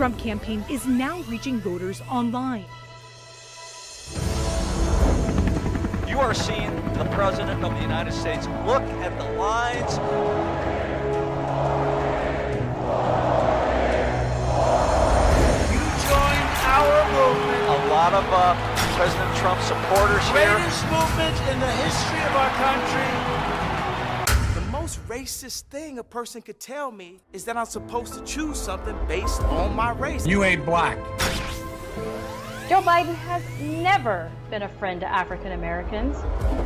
Trump campaign is now reaching voters online. You are seeing the President of the United States. Look at the lines. You join our movement. A lot of President Trump supporters here. Greatest movement in the history of our country. The most racist thing a person could tell me is that I'm supposed to choose something based on my race. You ain't black. Joe Biden has never been a friend to African Americans.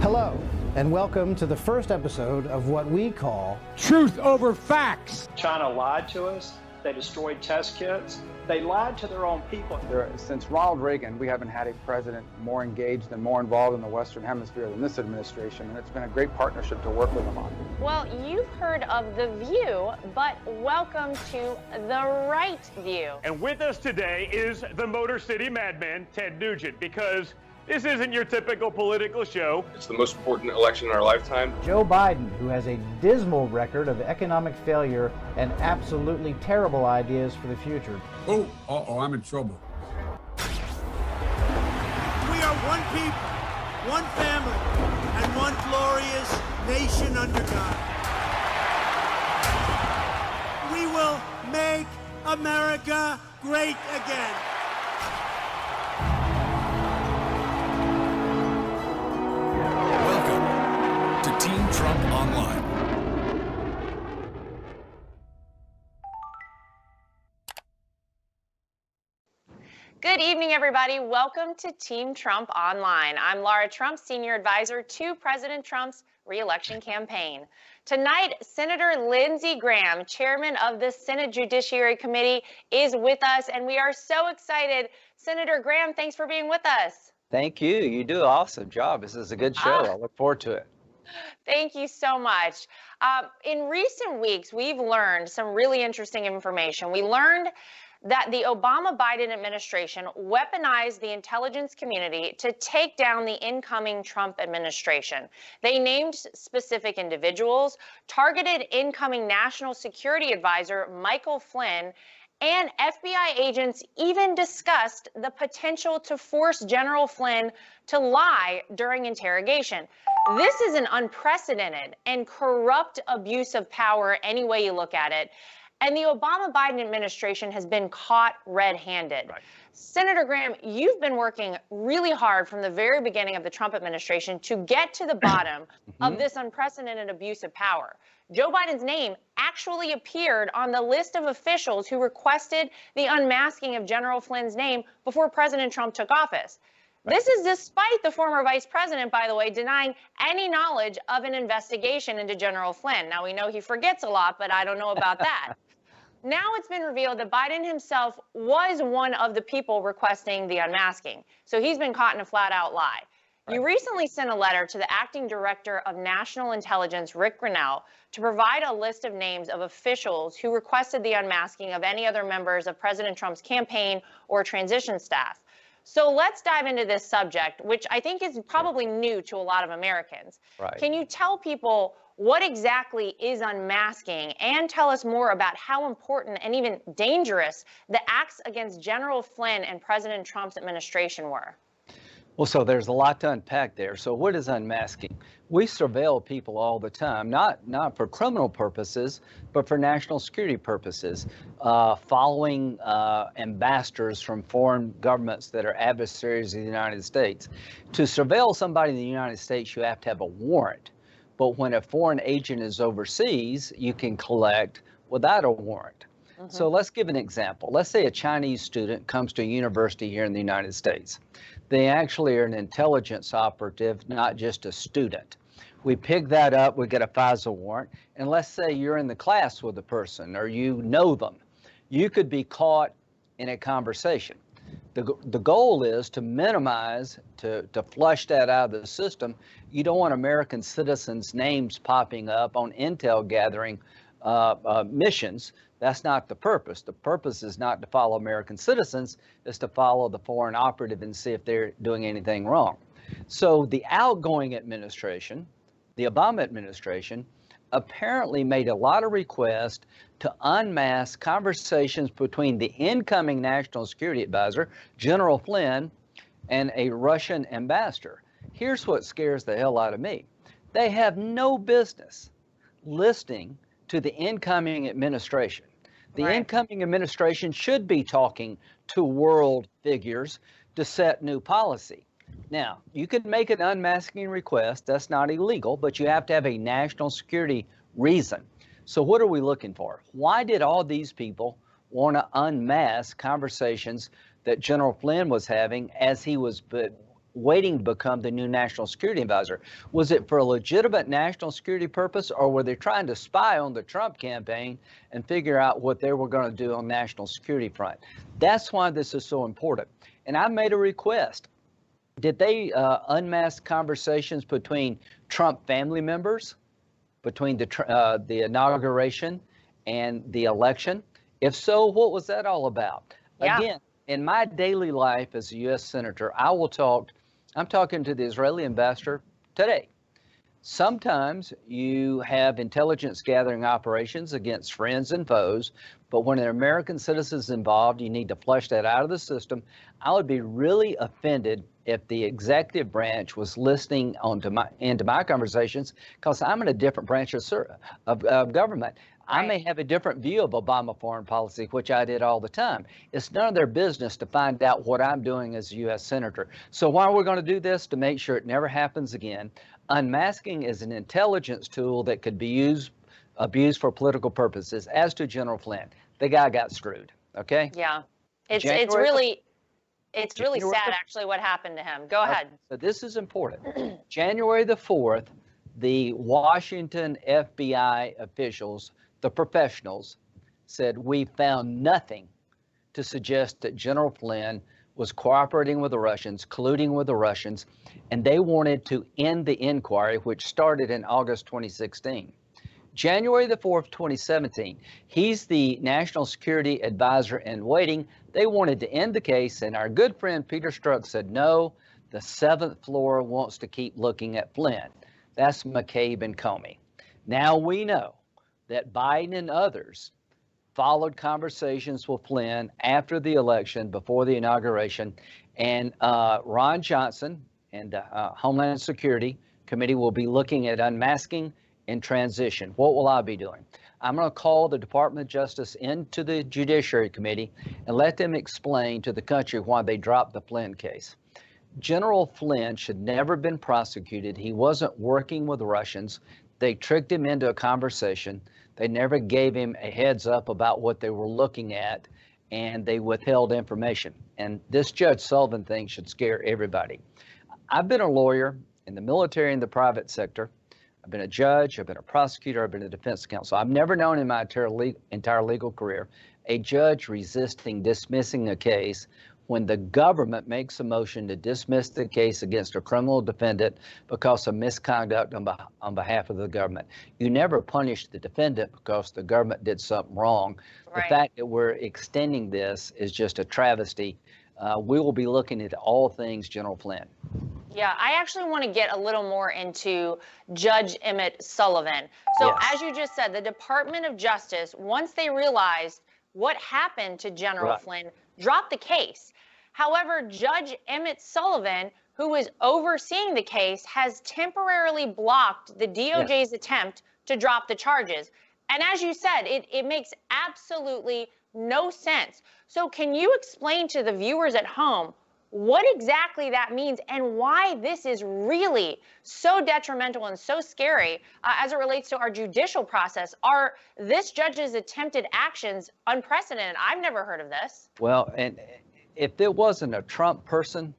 Hello, and welcome to the first episode of what we call Truth Over Facts. China lied to us. They destroyed test kits. They lied to their own people. Since Ronald Reagan, we haven't had a president more engaged and more involved in the Western Hemisphere than this administration, and it's been a great partnership to work with him on. Well, you've heard of The View, but welcome to The Right View. And with us today is the Motor City madman, Ted Nugent, because this isn't your typical political show. It's the most important election in our lifetime. Joe Biden, who has a dismal record of economic failure and absolutely terrible ideas for the future. Oh, I'm in trouble. We are one people, one family, and one glorious nation under God. We will make America great again. Welcome to Team Trump Online. Good evening, everybody. Welcome to Team Trump Online. I'm Lara Trump, Senior Advisor to President Trump's re-election campaign. Tonight, Senator Lindsey Graham, Chairman of the Senate Judiciary Committee, is with us, and we are so excited. Senator Graham, thanks for being with us. Thank you. You do an awesome job. This is a good show. I look forward to it. Thank you so much. In recent weeks, we've learned some really interesting information. We learned that the Obama-Biden administration weaponized the intelligence community to take down the incoming Trump administration. They named specific individuals, targeted incoming National Security Advisor Michael Flynn, and FBI agents even discussed the potential to force General Flynn to lie during interrogation. This is an unprecedented and corrupt abuse of power any way you look at it. And the Obama-Biden administration has been caught red-handed. Right. Senator Graham, you've been working really hard from the very beginning of the Trump administration to get to the bottom of this unprecedented abuse of power. Joe Biden's name actually appeared on the list of officials who requested the unmasking of General Flynn's name before President Trump took office. Right. This is despite the former vice president, by the way, denying any knowledge of an investigation into General Flynn. Now, we know he forgets a lot, but I don't know about that. Now it's been revealed that Biden himself was one of the people requesting the unmasking. So he's been caught in a flat-out lie. Right. You recently sent a letter to the acting director of National Intelligence, Rick Grinnell, to provide a list of names of officials who requested the unmasking of any other members of President Trump's campaign or transition staff. So let's dive into this subject, which I think is probably new to a lot of Americans. Right. Can you tell people what exactly is unmasking, and tell us more about how important and even dangerous the acts against General Flynn and President Trump's administration were? Well, so there's a lot to unpack there. So what is unmasking? We surveil people all the time, not for criminal purposes, but for national security purposes, following ambassadors from foreign governments that are adversaries of the United States. To surveil somebody in the United States, you have to have a warrant. But when a foreign agent is overseas, you can collect without a warrant. So let's give an example. Let's say a Chinese student comes to a university here in the United States. They actually are an intelligence operative, not just a student. We pick that up, we get a FISA warrant, and let's say you're in the class with the person or you know them. You could be caught in a conversation. The goal is to minimize, to flush that out of the system. You don't want American citizens' names popping up on intel gathering missions. That's not the purpose. The purpose is not to follow American citizens, it's to follow the foreign operative and see if they're doing anything wrong. So the outgoing administration, the Obama administration, apparently made a lot of requests to unmask conversations between the incoming National Security Advisor, General Flynn, and a Russian ambassador. Here's what scares the hell out of me. They have no business listening to the incoming administration. The incoming administration should be talking to world figures to set new policy. Now, you can make an unmasking request. That's not illegal, but you have to have a national security reason. So what are we looking for? Why did all these people want to unmask conversations that General Flynn was having as he was waiting to become the new national security advisor? Was it for a legitimate national security purpose, or were they trying to spy on the Trump campaign and figure out what they were going to do on national security front? That's why this is so important. And I made a request. Did they unmask conversations between Trump family members, between the inauguration and the election? If so, what was that all about? Yeah. Again, in my daily life as a U.S. Senator, I'm talking to the Israeli ambassador today. Sometimes you have intelligence gathering operations against friends and foes, but when an American citizen is involved, you need to flush that out of the system. I would be really offended if the executive branch was listening into my conversations, because I'm in a different branch of government. I may have a different view of Obama foreign policy, which I did all the time. It's none of their business to find out what I'm doing as a U.S. Senator. So why are we going to do this? To make sure it never happens again. Unmasking is an intelligence tool that could be abused for political purposes. As to General Flynn, the guy got screwed. Okay. Yeah, it's really sad actually what happened to him. Go ahead. So this is important. January the 4th, the Washington FBI officials, the professionals, said we found nothing to suggest that General Flynn was cooperating with the Russians, colluding with the Russians, and they wanted to end the inquiry, which started in August 2016. January the 4th, 2017, he's the National Security Advisor in waiting. They wanted to end the case, and our good friend Peter Strzok said, no, the 7th floor wants to keep looking at Flynn. That's McCabe and Comey. Now we know that Biden and others followed conversations with Flynn after the election, before the inauguration, and Ron Johnson and the Homeland Security Committee will be looking at unmasking and transition. What will I be doing? I'm going to call the Department of Justice into the Judiciary Committee and let them explain to the country why they dropped the Flynn case. General Flynn should never have been prosecuted. He wasn't working with the Russians. They tricked him into a conversation. They never gave him a heads up about what they were looking at, and they withheld information. And this Judge Sullivan thing should scare everybody. I've been a lawyer in the military and the private sector. I've been a judge, I've been a prosecutor, I've been a defense counsel. I've never known in my entire legal career a judge resisting dismissing a case when the government makes a motion to dismiss the case against a criminal defendant because of misconduct on behalf of the government. You never punish the defendant because the government did something wrong. The fact that we're extending this is just a travesty. We will be looking at all things General Flynn. Yeah, I actually want to get a little more into Judge Emmett Sullivan. So as you just said, the Department of Justice, once they realized what happened to General Flynn, dropped the case. However, Judge Emmett Sullivan, who is overseeing the case, has temporarily blocked the DOJ's attempt to drop the charges. And as you said, it makes absolutely no sense. So can you explain to the viewers at home what exactly that means and why this is really so detrimental and so scary as it relates to our judicial process? Are this judge's attempted actions unprecedented? I've never heard of this. Well, and if there wasn't a Trump person,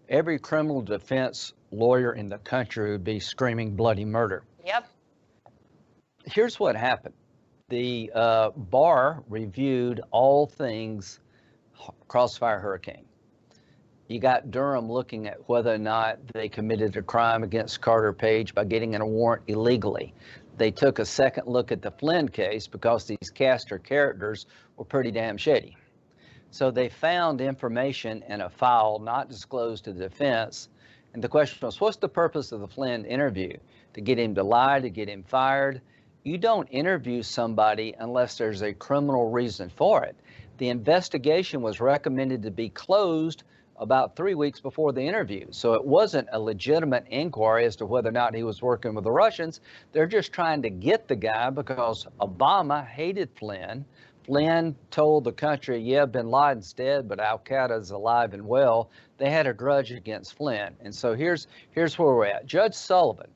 every criminal defense lawyer in the country would be screaming bloody murder. Yep. Here's what happened. The bar reviewed all things Crossfire Hurricane. You got Durham looking at whether or not they committed a crime against Carter Page by getting a warrant illegally. They took a second look at the Flynn case because these Castor characters were pretty damn shady. So they found information in a file not disclosed to the defense. And the question was, what's the purpose of the Flynn interview? To get him to lie, to get him fired? You don't interview somebody unless there's a criminal reason for it. The investigation was recommended to be closed about 3 weeks before the interview. So it wasn't a legitimate inquiry as to whether or not he was working with the Russians. They're just trying to get the guy because Obama hated Flynn. Flynn told the country, yeah, bin Laden's dead, but al-Qaeda is alive and well. They had a grudge against Flynn. And so here's where we're at. Judge Sullivan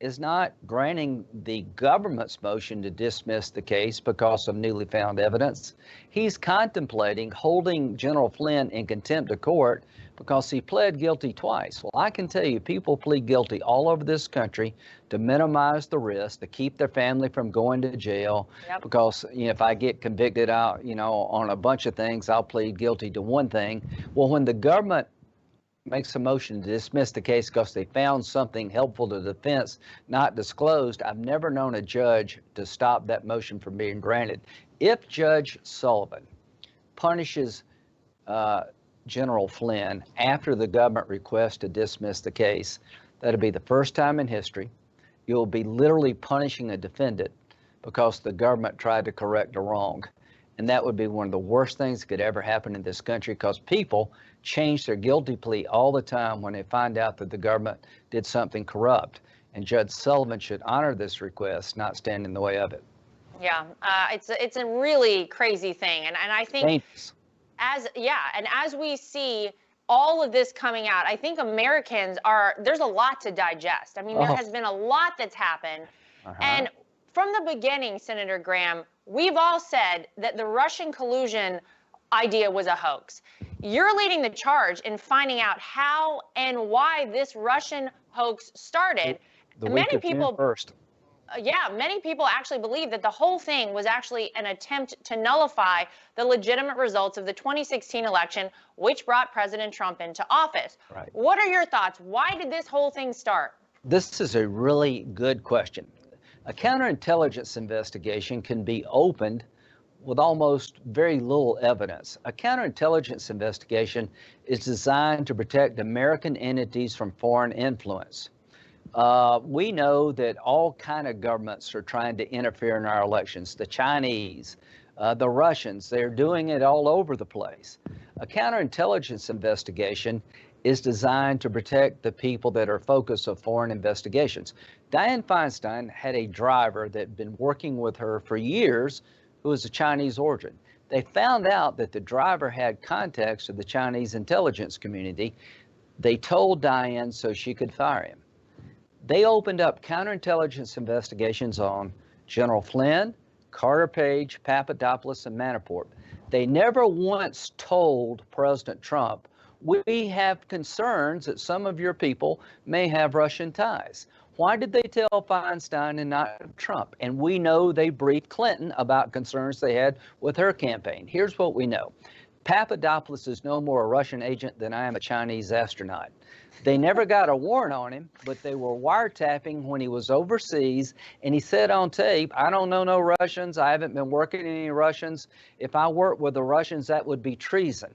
is not granting the government's motion to dismiss the case because of newly found evidence. He's contemplating holding General Flynn in contempt of court because he pled guilty twice. Well, I can tell you, people plead guilty all over this country to minimize the risk, to keep their family from going to jail. Yep. Because if I get convicted out, on a bunch of things, I'll plead guilty to one thing. Well, when the government makes a motion to dismiss the case because they found something helpful to the defense not disclosed, I've never known a judge to stop that motion from being granted. If Judge Sullivan punishes General Flynn after the government requests to dismiss the case, that'll be the first time in history. You'll be literally punishing a defendant because the government tried to correct a wrong. And that would be one of the worst things that could ever happen in this country, because people change their guilty plea all the time when they find out that the government did something corrupt. And Judge Sullivan should honor this request, not stand in the way of it. Yeah, it's a really crazy thing. And I think Dangerous. as we see all of this coming out, I think Americans there's a lot to digest. I mean, there has been a lot that's happened. And from the beginning, Senator Graham, we've all said that the Russian collusion idea was a hoax. You're leading the charge in finding out how and why this Russian hoax started. Many people actually believe that the whole thing was actually an attempt to nullify the legitimate results of the 2016 election, which brought President Trump into office. Right. What are your thoughts? Why did this whole thing start? This is a really good question. A counterintelligence investigation can be opened with almost very little evidence. A counterintelligence investigation is designed to protect American entities from foreign influence. We know that all kind of governments are trying to interfere in our elections. The Chinese, the Russians, they're doing it all over the place. A counterintelligence investigation is designed to protect the people that are focus of foreign investigations. Dianne Feinstein had a driver that had been working with her for years who was of Chinese origin. They found out that the driver had contacts to the Chinese intelligence community. They told Dianne so she could fire him. They opened up counterintelligence investigations on General Flynn, Carter Page, Papadopoulos, and Manafort. They never once told President Trump, we have concerns that some of your people may have Russian ties. Why did they tell Feinstein and not Trump? And we know they briefed Clinton about concerns they had with her campaign. Here's what we know. Papadopoulos is no more a Russian agent than I am a Chinese astronaut. They never got a warrant on him, but they were wiretapping when he was overseas, and he said on tape, I don't know no Russians, I haven't been working with any Russians. If I worked with the Russians, that would be treason.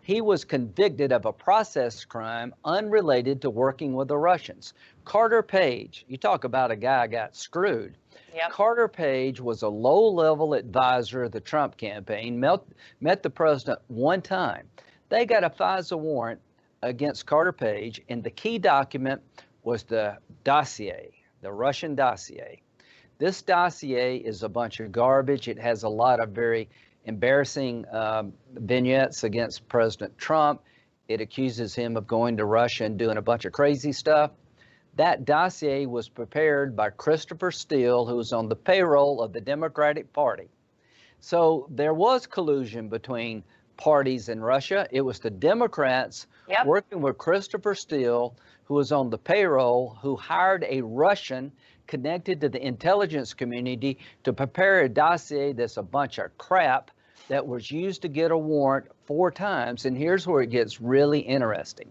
He was convicted of a process crime unrelated to working with the Russians. Carter Page, you talk about a guy got screwed. Yep. Carter Page was a low-level advisor of the Trump campaign, met the president one time. They got a FISA warrant against Carter Page, and the key document was the dossier, the Russian dossier. This dossier is a bunch of garbage. It has a lot of very embarrassing vignettes against President Trump. It accuses him of going to Russia and doing a bunch of crazy stuff. That dossier was prepared by Christopher Steele, who was on the payroll of the Democratic Party. So there was collusion between parties in Russia. It was the Democrats working with Christopher Steele, who was on the payroll, who hired a Russian connected to the intelligence community to prepare a dossier that's a bunch of crap that was used to get a warrant 4 times. And here's where it gets really interesting.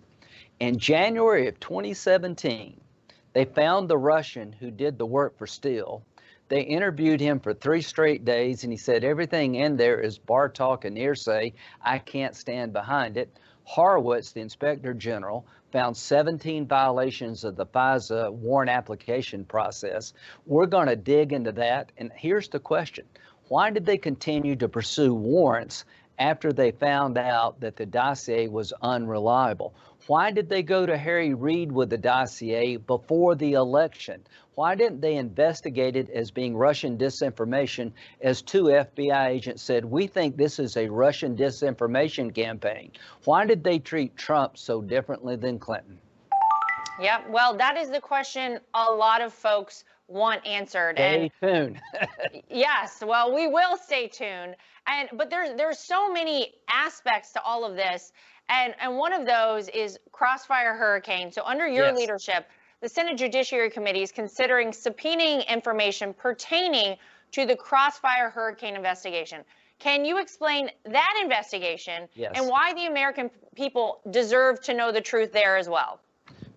In January of 2017, they found the Russian who did the work for Steele. They interviewed him for 3 straight days, and he said everything in there is bar talk and hearsay. I can't stand behind it. Horowitz, the Inspector General, found 17 violations of the FISA warrant application process. We're going to dig into that. And here's the question. Why did they continue to pursue warrants after they found out that the dossier was unreliable? Why did they go to Harry Reid with the dossier before the election? Why didn't they investigate it as being Russian disinformation, as 2 FBI agents said, we think this is a Russian disinformation campaign? Why did they treat Trump so differently than Clinton? Yeah, well, that is the question a lot of folks want answered. Stay tuned. Yes, well, we will stay tuned. But there's so many aspects to all of this. And one of those is Crossfire Hurricane. So under your leadership, the Senate Judiciary Committee is considering subpoenaing information pertaining to the Crossfire Hurricane investigation. Can you explain that investigation and why the American people deserve to know the truth there as well?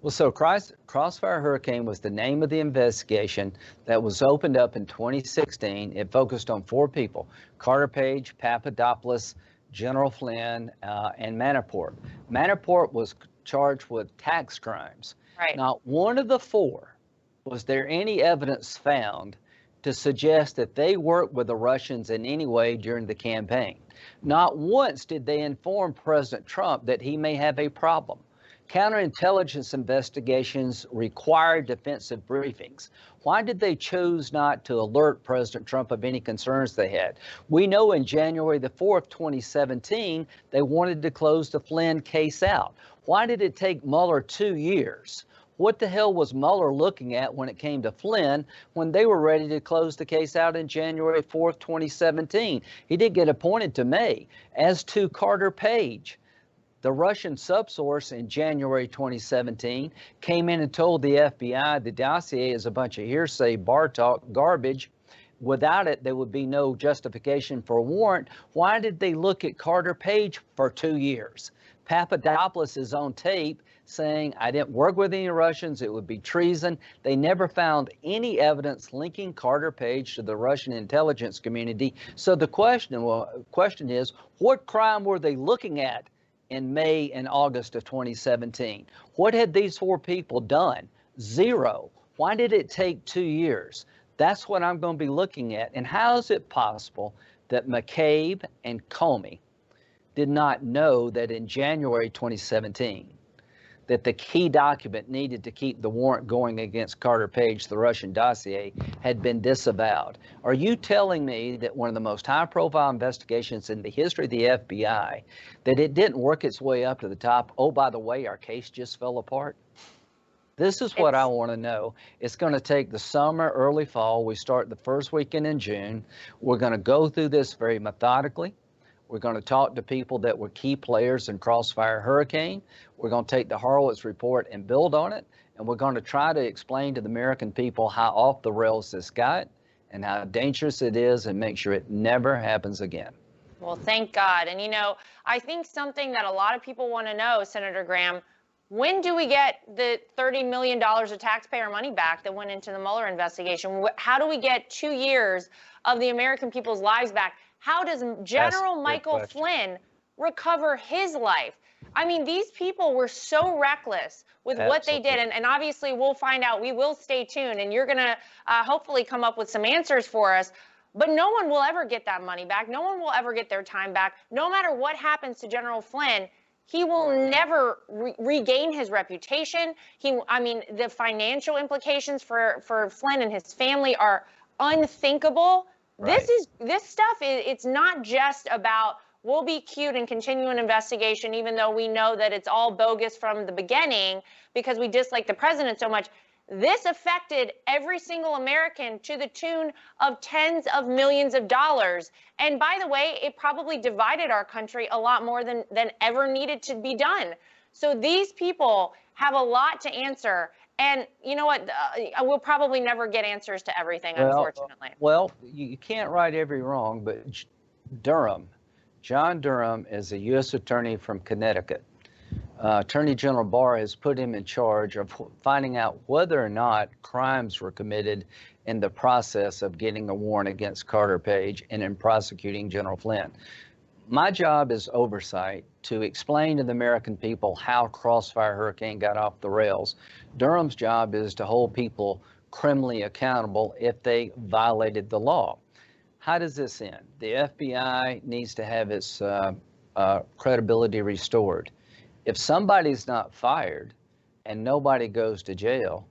Well, so Crossfire Hurricane was the name of the investigation that was opened up in 2016. It focused on 4 people: Carter Page, Papadopoulos, General Flynn, and Manafort. Manafort was charged with tax crimes. Right. Not one of the 4 was there any evidence found to suggest that they worked with the Russians in any way during the campaign. Not once did they inform President Trump that he may have a problem. Counterintelligence investigations require defensive briefings. Why did they choose not to alert President Trump of any concerns they had? We know in January the 4th, 2017, they wanted to close the Flynn case out. Why did it take Mueller 2 years? What the hell was Mueller looking at when it came to Flynn when they were ready to close the case out in January 4th, 2017? He did get appointed to May. As to Carter Page, the Russian subsource in January 2017 came in and told the FBI the dossier is a bunch of hearsay, bar talk, garbage. Without it, there would be no justification for a warrant. Why did they look at Carter Page for 2 years? Papadopoulos is on tape saying, I didn't work with any Russians, it would be treason. They never found any evidence linking Carter Page to the Russian intelligence community. So the question is, what crime were they looking at in May and August of 2017? What had these 4 people done? 0. Why did it take 2 years? That's what I'm going to be looking at. And how is it possible that McCabe and Comey did not know that in January 2017, that the key document needed to keep the warrant going against Carter Page, the Russian dossier, had been disavowed? Are you telling me that one of the most high-profile investigations in the history of the FBI, that it didn't work its way up to the top? Oh, by the way, our case just fell apart? This is what I want to know. It's going to take the summer, early fall. We start the first weekend in June. We're going to go through this very methodically. We're going to talk to people that were key players in Crossfire Hurricane. We're going to take the Horowitz report and build on it. And we're going to try to explain to the American people how off the rails this got and how dangerous it is, and make sure it never happens again. Well, thank God. And, you know, I think something that a lot of people want to know, Senator Graham, when do we get the $30 million of taxpayer money back that went into the Mueller investigation? How do we get 2 years of the American people's lives back? How does General Michael Flynn recover his life? I mean, these people were so reckless with what they did. And obviously, we'll find out. We will stay tuned. And you're going to hopefully come up with some answers for us. But no one will ever get that money back. No one will ever get their time back. No matter what happens to General Flynn, he will never regain his reputation. I mean, the financial implications for Flynn and his family are unthinkable. Right. This stuff, it's not just about we'll be cute and continue an investigation, even though we know that it's all bogus from the beginning because we dislike the president so much. This affected every single American to the tune of tens of millions of dollars. And by the way, it probably divided our country a lot more than ever needed to be done. So these people have a lot to answer. And you know what? We'll probably never get answers to everything, unfortunately. Well, you can't right every wrong, but John Durham is a U.S. attorney from Connecticut. Attorney General Barr has put him in charge of finding out whether or not crimes were committed in the process of getting a warrant against Carter Page and in prosecuting General Flynn. My job is oversight to explain to the American people how Crossfire Hurricane got off the rails. Durham's job is to hold people criminally accountable if they violated the law. How does this end? The FBI needs to have its credibility restored. If somebody's not fired and nobody goes to jail,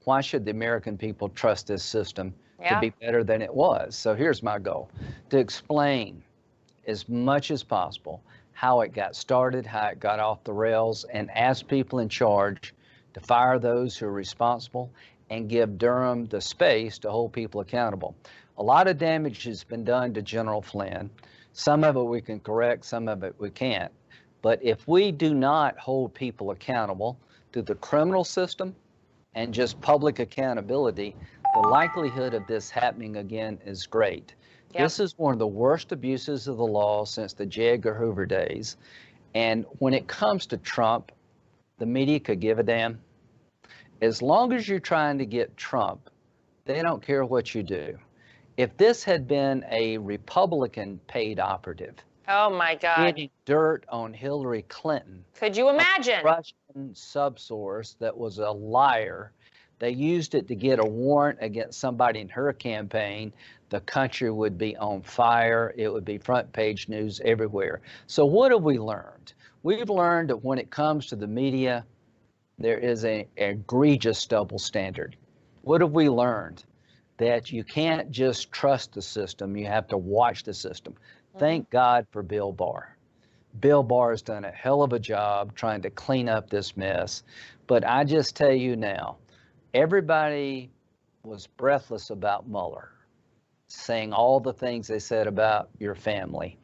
why should the American people trust this system to be better than it was? So here's my goal, to explain as much as possible how it got started, how it got off the rails, and ask people in charge to fire those who are responsible and give Durham the space to hold people accountable. A lot of damage has been done to General Flynn. Some of it we can correct, some of it we can't. But if we do not hold people accountable through the criminal system and just public accountability, the likelihood of this happening again is great. Yep. This is one of the worst abuses of the law since the J. Edgar Hoover days. And when it comes to Trump, the media could give a damn. As long as you're trying to get Trump, they don't care what you do. If this had been a Republican paid operative, oh my God, getting dirt on Hillary Clinton, could you imagine? A Russian subsource that was a liar. They used it to get a warrant against somebody in her campaign. The country would be on fire. It would be front page news everywhere. So what have we learned? We've learned that when it comes to the media, there is an egregious double standard. What have we learned? That you can't just trust the system, you have to watch the system. Thank God for Bill Barr. Bill Barr has done a hell of a job trying to clean up this mess. But I just tell you now, everybody was breathless about Mueller, saying all the things they said about your family.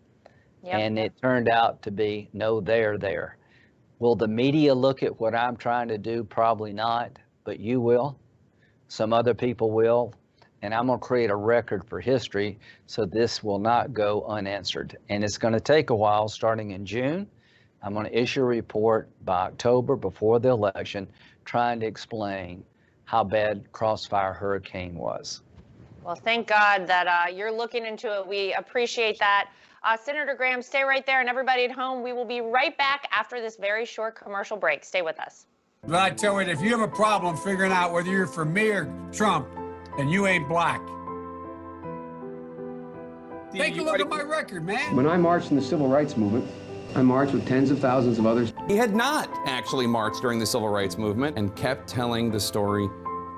Yep. And it turned out to be, no, they're there. Will the media look at what I'm trying to do? Probably not, but you will. Some other people will. And I'm going to create a record for history so this will not go unanswered. And it's going to take a while, starting in June. I'm going to issue a report by October, before the election, trying to explain how bad Crossfire Hurricane was. Well, thank God that you're looking into it. We appreciate that. Senator Graham, stay right there. And everybody at home, we will be right back after this very short commercial break. Stay with us. But I tell you, if you have a problem figuring out whether you're for me or Trump, and you ain't black. Take a look at my record, man. When I marched in the civil rights movement, I marched with tens of thousands of others. He had not actually marched during the civil rights movement and kept telling the story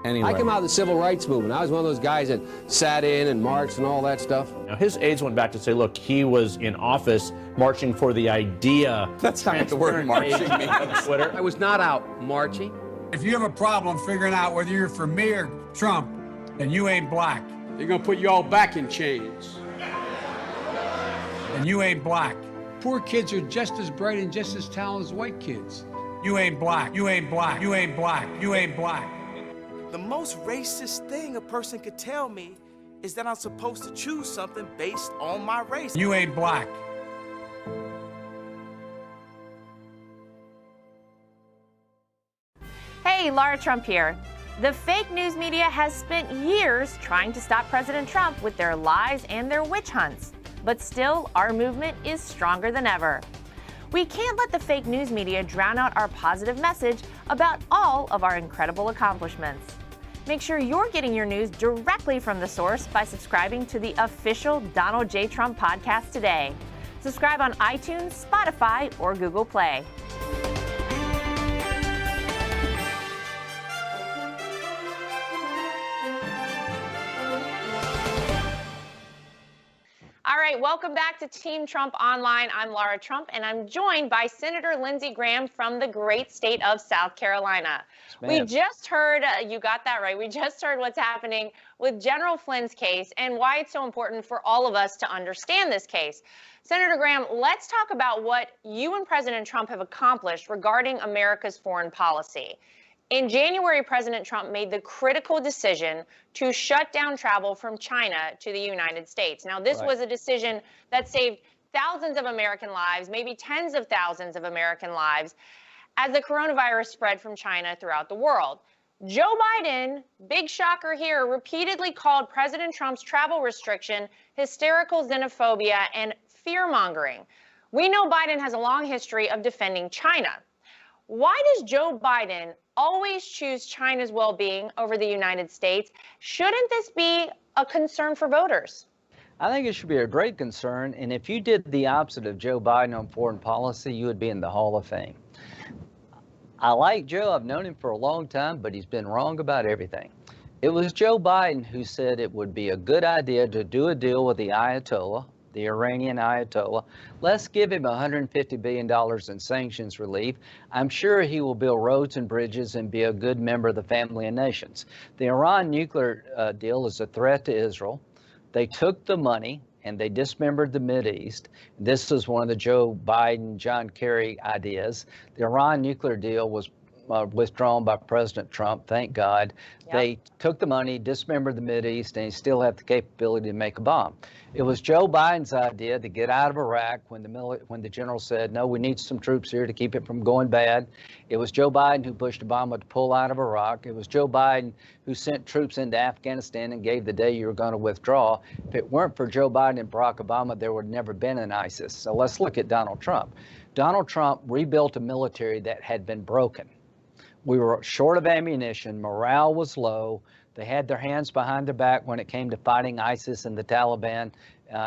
anyway. I came out of the civil rights movement. I was one of those guys that sat in and marched and all that stuff. Now, his aides went back to say, look, he was in office marching for the idea. That's not the word marching means. On Twitter. I was not out marching. If you have a problem figuring out whether you're for me or Trump, and you ain't black. They're gonna put you all back in chains. And you ain't black. Poor kids are just as bright and just as talented as white kids. You ain't black. You ain't black. You ain't black. You ain't black. The most racist thing a person could tell me is that I'm supposed to choose something based on my race. You ain't black. Hey, Lara Trump here. The fake news media has spent years trying to stop President Trump with their lies and their witch hunts. But still, our movement is stronger than ever. We can't let the fake news media drown out our positive message about all of our incredible accomplishments. Make sure you're getting your news directly from the source by subscribing to the official Donald J. Trump podcast today. Subscribe on iTunes, Spotify, or Google Play. All right, welcome back to Team Trump Online. I'm Lara Trump, and I'm joined by Senator Lindsey Graham from the great state of South Carolina. We just heard, you got that right, we just heard what's happening with General Flynn's case and why it's so important for all of us to understand this case. Senator Graham, let's talk about what you and President Trump have accomplished regarding America's foreign policy. In January, President Trump made the critical decision to shut down travel from China to the United States. Now, this was a decision that saved thousands of American lives, maybe tens of thousands of American lives, as the coronavirus spread from China throughout the world. Joe Biden, big shocker here, repeatedly called President Trump's travel restriction hysterical xenophobia and fear-mongering. We know Biden has a long history of defending China. Why does Joe Biden always choose China's well-being over the United States? Shouldn't this be a concern for voters? I think it should be a great concern, and if you did the opposite of Joe Biden on foreign policy, you would be in the Hall of Fame. I like Joe. I've known him for a long time, but he's been wrong about everything. It was Joe Biden who said it would be a good idea to do a deal with the Ayatollah, the Iranian Ayatollah. Let's give him $150 billion in sanctions relief. I'm sure he will build roads and bridges and be a good member of the family of nations. The Iran nuclear deal is a threat to Israel. They took the money and they dismembered the Mideast. This is one of the Joe Biden, John Kerry ideas. The Iran nuclear deal was withdrawn by President Trump, thank God. Yep. They took the money, dismembered the Mideast, and still have the capability to make a bomb. It was Joe Biden's idea to get out of Iraq when the general said, no, we need some troops here to keep it from going bad. It was Joe Biden who pushed Obama to pull out of Iraq. It was Joe Biden who sent troops into Afghanistan and gave the day you were going to withdraw. If it weren't for Joe Biden and Barack Obama, there would never been an ISIS. So let's look at Donald Trump. Donald Trump rebuilt a military that had been broken. We were short of ammunition, morale was low. They had their hands behind their back when it came to fighting ISIS and the Taliban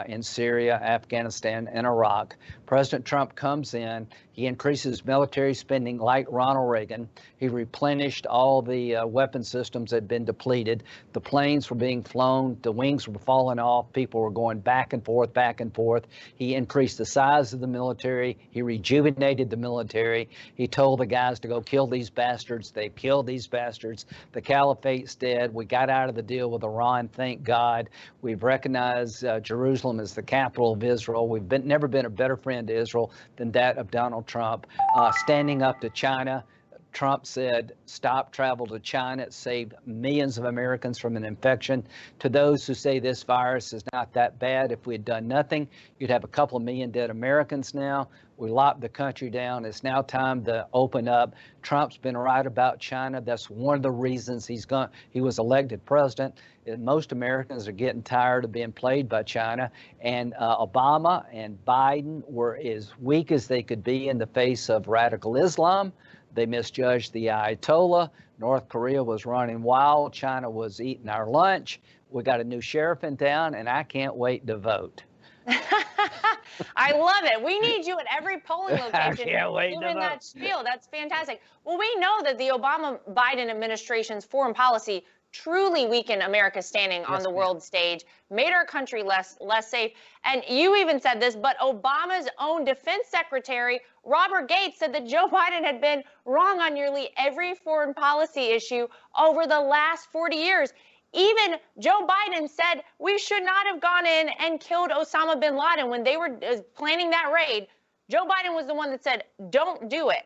in Syria, Afghanistan, and Iraq. President Trump comes in, he increases military spending like Ronald Reagan. He replenished all the weapon systems that had been depleted. The planes were being flown, the wings were falling off, people were going back and forth, back and forth. He increased the size of the military, he rejuvenated the military. He told the guys to go kill these bastards. They killed these bastards. The caliphate's dead. We got out of the deal with Iran, thank God. We've recognized Jerusalem as the capital of Israel. We've never been a better friend to Israel than that of Donald Trump. Standing up to China, Trump said, stop travel to China. It saved millions of Americans from an infection. To those who say this virus is not that bad, if we had done nothing, you'd have a couple of million dead Americans now. We locked the country down. It's now time to open up. Trump's been right about China. That's one of the reasons he was elected president. Most Americans are getting tired of being played by China. And Obama and Biden were as weak as they could be in the face of radical Islam. They misjudged the Ayatollah. North Korea was running wild. China was eating our lunch. We got a new sheriff in town, and I can't wait to vote. I love it. We need you at every polling location. I can't wait to doing vote. that spiel. That's fantastic. Well, we know that the Obama-Biden administration's foreign policy truly weakened America's standing on the world stage, made our country less safe. And you even said this, but Obama's own defense secretary, Robert Gates, said that Joe Biden had been wrong on nearly every foreign policy issue over the last 40 years. Even Joe Biden said we should not have gone in and killed Osama bin Laden when they were planning that raid. Joe Biden was the one that said, don't do it.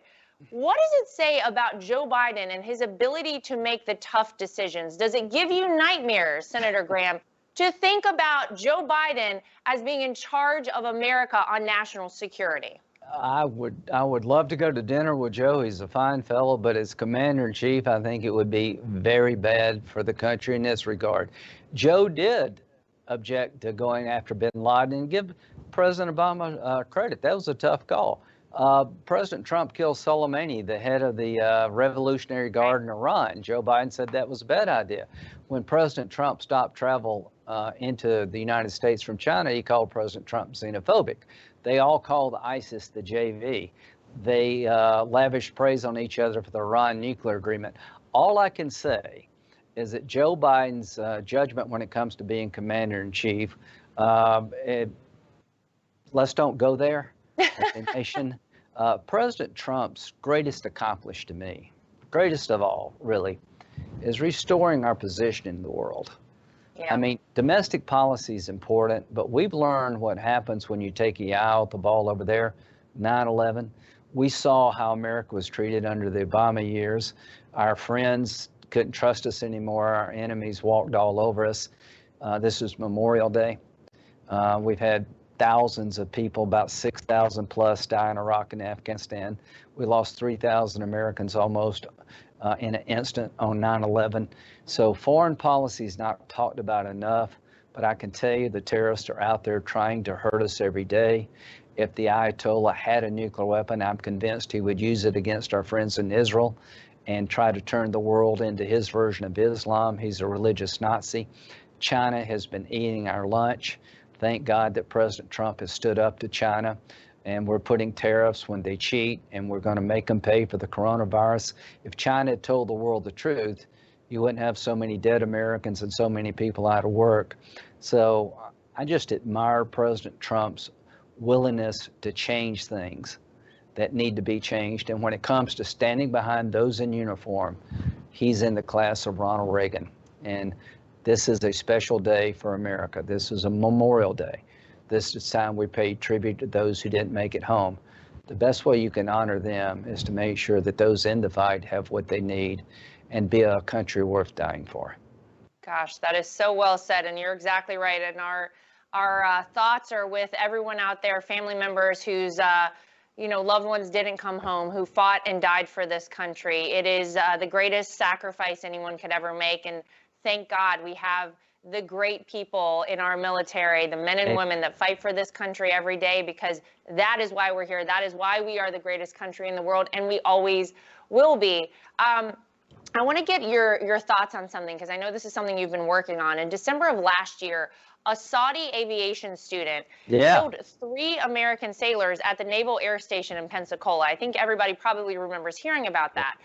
What does it say about Joe Biden and his ability to make the tough decisions? Does it give you nightmares, Senator Graham, to think about Joe Biden as being in charge of America on national security? I would love to go to dinner with Joe. He's a fine fellow, but as commander-in-chief, I think it would be very bad for the country in this regard. Joe did object to going after bin Laden, and give President Obama credit. That was a tough call. President Trump killed Soleimani, the head of the Revolutionary Guard in Iran. Joe Biden said that was a bad idea. When President Trump stopped travel into the United States from China, he called President Trump xenophobic. They all called ISIS the JV. They lavished praise on each other for the Iran nuclear agreement. All I can say is that Joe Biden's judgment when it comes to being commander-in-chief, let's don't go there. The nation. President Trump's greatest accomplishment to me, greatest of all, really, is restoring our position in the world. Yeah. I mean, domestic policy is important, but we've learned what happens when you take the eye out the ball over there. 9/11. We saw how America was treated under the Obama years. Our friends couldn't trust us anymore. Our enemies walked all over us. This is Memorial Day. We've had thousands of people, about 6,000 plus, die in Iraq and Afghanistan. We lost 3,000 Americans almost in an instant on 9/11. So foreign policy is not talked about enough. but I can tell you the terrorists are out there trying to hurt us every day. If the Ayatollah had a nuclear weapon, I'm convinced he would use it against our friends in Israel and try to turn the world into his version of Islam. He's a religious Nazi. China has been eating our lunch. Thank God that President Trump has stood up to China, and we're putting tariffs when they cheat, and we're going to make them pay for the coronavirus. If China had told the world the truth, you wouldn't have so many dead Americans and so many people out of work. So I just admire President Trump's willingness to change things that need to be changed. And when it comes to standing behind those in uniform, he's in the class of Ronald Reagan. And this is a special day for America. This is a Memorial Day. This is time we pay tribute to those who didn't make it home. The best way you can honor them is to make sure that those in the fight have what they need and be a country worth dying for. Gosh, that is so well said, and you're exactly right. And our thoughts are with everyone out there, family members whose loved ones didn't come home, who fought and died for this country. It is the greatest sacrifice anyone could ever make, and thank God we have the great people in our military, the men and women that fight for this country every day, because that is why we're here. That is why we are the greatest country in the world, and we always will be. I want to get your thoughts on something, because I know this is something you've been working on. In December of last year, a Saudi aviation student killed 3 American sailors at the Naval Air Station in Pensacola. I think everybody probably remembers hearing about that.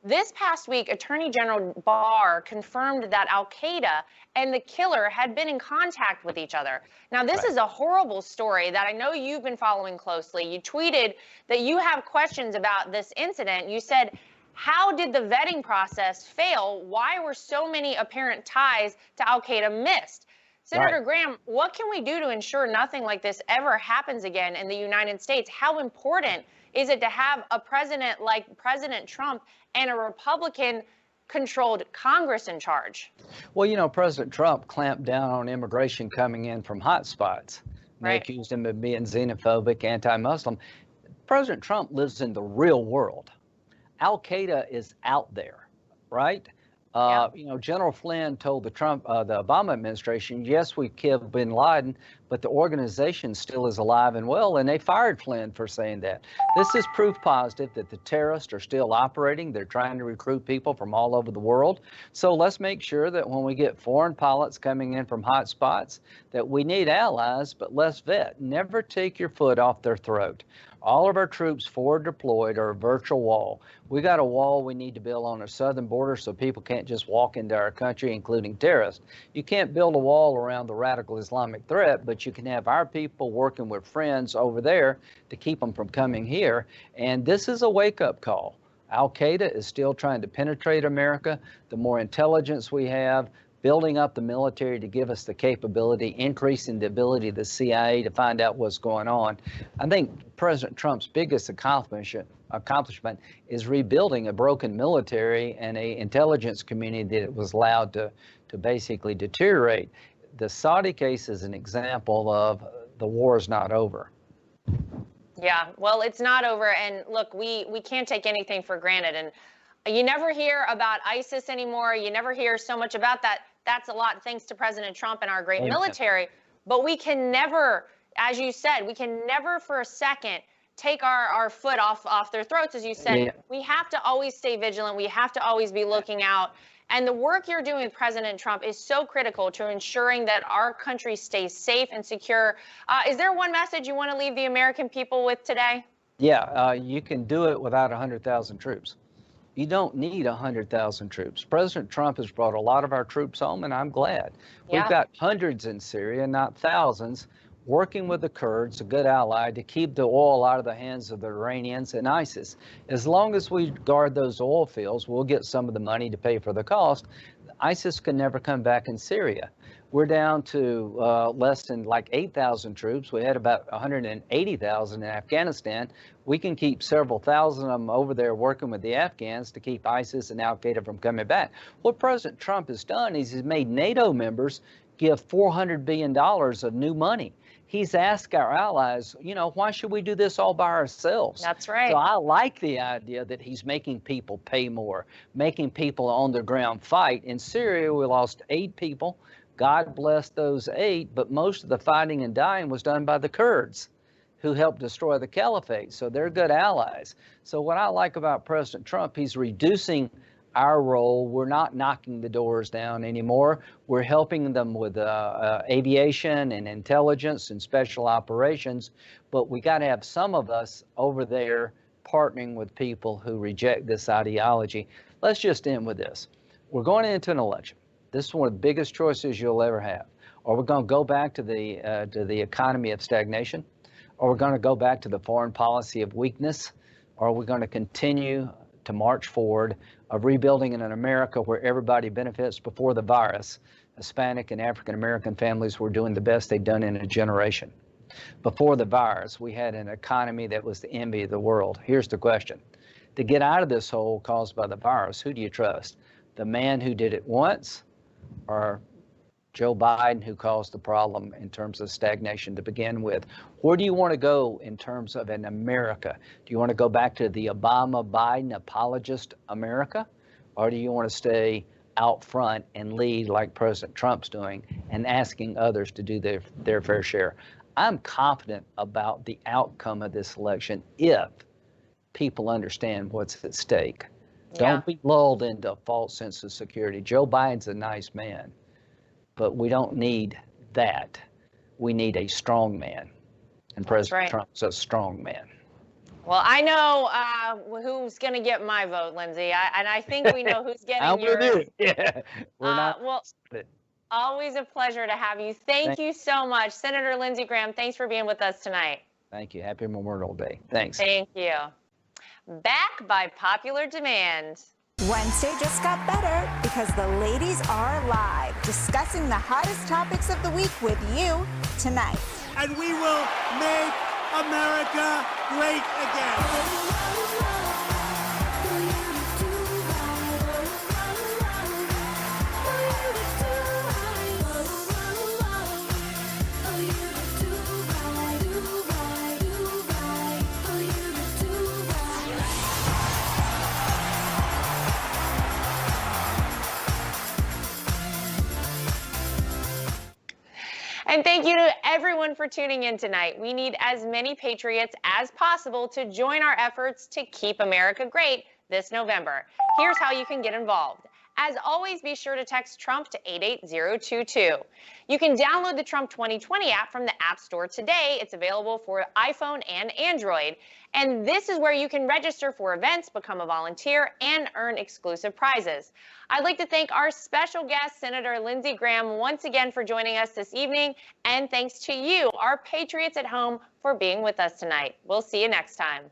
This past week, Attorney General Barr confirmed that Al-Qaeda and the killer had been in contact with each other. Now, this is a horrible story that I know you've been following closely. You tweeted that you have questions about this incident. You said, how did the vetting process fail? Why were so many apparent ties to Al-Qaeda missed? Senator Graham, what can we do to ensure nothing like this ever happens again in the United States? How important is it to have a president like President Trump and a Republican-controlled Congress in charge? Well, President Trump clamped down on immigration coming in from hot spots. They accused him of being xenophobic, anti-Muslim. President Trump lives in the real world. Al-Qaeda is out there, right? General Flynn told the Obama administration, yes, we killed bin Laden, but the organization still is alive and well, and they fired Flynn for saying that. This is proof positive that the terrorists are still operating. They're trying to recruit people from all over the world. So let's make sure that when we get foreign pilots coming in from hot spots, that we need allies, but let's vet. Never take your foot off their throat. All of our troops forward deployed are a virtual wall. We got a wall we need to build on our southern border so people can't just walk into our country, including terrorists. You can't build a wall around the radical Islamic threat, but you can have our people working with friends over there to keep them from coming here. And this is a wake-up call. Al-Qaeda is still trying to penetrate America. The more intelligence we have, building up the military to give us the capability, increasing the ability of the CIA to find out what's going on. I think President Trump's biggest accomplishment is rebuilding a broken military and an intelligence community that was allowed to basically deteriorate. The Saudi case is an example of the war is not over. Yeah, well, it's not over. And look, we can't take anything for granted. And you never hear about ISIS anymore. You never hear so much about that. That's a lot thanks to President Trump and our great military. But we can never, as you said, we can never for a second take our foot off their throats, as you said. We have to always stay vigilant. We have to always be looking out. And the work you're doing with President Trump is so critical to ensuring that our country stays safe and secure. Is there one message you want to leave the American people with today? Yeah, you can do it without 100,000 troops. You don't need 100,000 troops. President Trump has brought a lot of our troops home, and I'm glad. We've got hundreds in Syria, not thousands, working with the Kurds, a good ally, to keep the oil out of the hands of the Iranians and ISIS. As long as we guard those oil fields, we'll get some of the money to pay for the cost. ISIS can never come back in Syria. We're down to less than like 8,000 troops. We had about 180,000 in Afghanistan. We can keep several thousand of them over there working with the Afghans to keep ISIS and Al-Qaeda from coming back. What President Trump has done is he's made NATO members give $400 billion of new money. He's asked our allies, why should we do this all by ourselves? That's right. So I like the idea that he's making people pay more, making people on the ground fight. In Syria, we lost 8 people. God bless those 8, but most of the fighting and dying was done by the Kurds, who helped destroy the caliphate. So they're good allies. So what I like about President Trump, he's reducing our role. We're not knocking the doors down anymore. We're helping them with aviation and intelligence and special operations. But we got to have some of us over there partnering with people who reject this ideology. Let's just end with this. We're going into an election. This is one of the biggest choices you'll ever have. Are we going to go back to the economy of stagnation? Are we going to go back to the foreign policy of weakness? Or are we going to continue to march forward of rebuilding in an America where everybody benefits? Before the virus, Hispanic and African American families were doing the best they'd done in a generation. Before the virus, we had an economy that was the envy of the world. Here's the question. To get out of this hole caused by the virus, who do you trust? The man who did it once, or Joe Biden, who caused the problem in terms of stagnation to begin with? Where do you want to go in terms of an America? Do you want to go back to the Obama-Biden apologist America? Or do you want to stay out front and lead like President Trump's doing and asking others to do their fair share? I'm confident about the outcome of this election if people understand what's at stake. Don't be lulled into a false sense of security. Joe Biden's a nice man, but we don't need that. We need a strong man. And President Trump's a strong man. Well, I know who's going to get my vote, Lindsey, and I think we know who's getting yours. Yeah, we're not. Well, always a pleasure to have you. Thank you so much. Senator Lindsey Graham, thanks for being with us tonight. Thank you. Happy Memorial Day. Thanks. Thank you. Back by popular demand. Wednesday just got better because the ladies are live discussing the hottest topics of the week with you tonight. And we will make America great again. And thank you to everyone for tuning in tonight. We need as many patriots as possible to join our efforts to keep America great this November. Here's how you can get involved. As always, be sure to text Trump to 88022. You can download the Trump 2020 app from the App Store today. It's available for iPhone and Android. And this is where you can register for events, become a volunteer, and earn exclusive prizes. I'd like to thank our special guest, Senator Lindsey Graham, once again for joining us this evening. And thanks to you, our patriots at home, for being with us tonight. We'll see you next time.